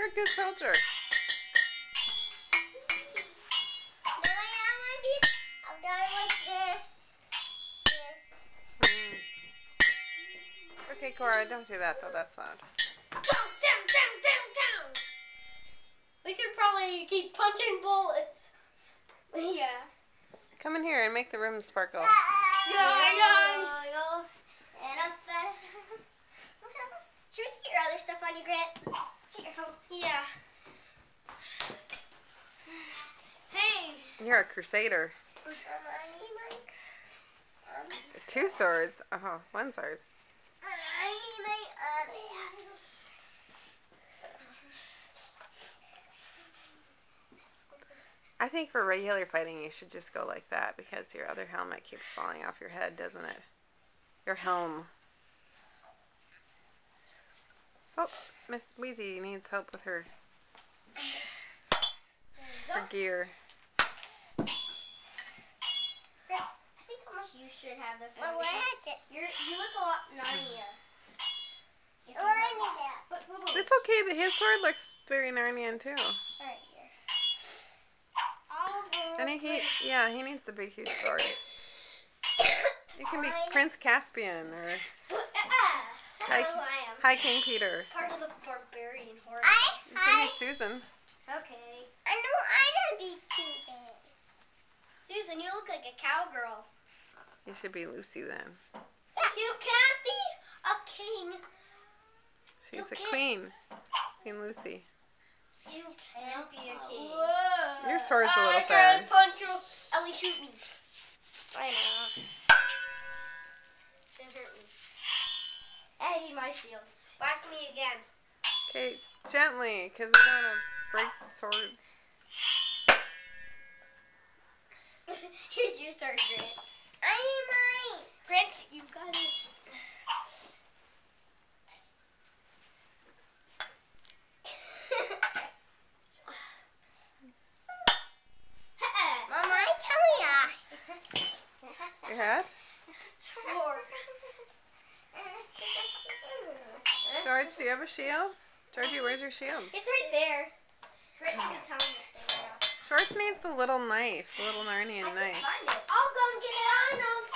a good soldier. No, I'm done with this. Okay, Cora, don't do that though. That's loud. Down. We could probably keep punching bullets. Yeah. Come in here and make the room sparkle. Yo. And up there. Should we get your other stuff on you, Grant? Yeah. Hey. You're a crusader. Two swords. Oh, one sword. I think for regular fighting you should just go like that because your other helmet keeps falling off your head, doesn't it? Your helm. Oh, Miss Wheezy needs help with her gear. I think almost you should have this one. You look a lot Narnia. It's okay. His sword looks very Narnian too. Right here. And he needs the big huge sword. It can be Prince Caspian or High King Peter. Part of the barbarian horde. It can be Susan. Okay. I know be Susan. Susan, you look like a cowgirl. You should be Lucy then. You can't be a king. She's a queen. Queen Lucy. You can't be a king. Your sword's a little I sad. can't punch you. Ellie, shoot me. I know. Don't hurt me. I need my shield. Whack me again. Okay, gently, because we don't want to break the swords. Here's your sword, Grant. I need mine. Grant, you got it. Mama, I tell you. Your hat? George, do you have a shield? Georgie, where's your shield? It's right there. Right in his helmet there. George needs the little knife, the little Narnian knife. Find it. I'll go and get it. I know.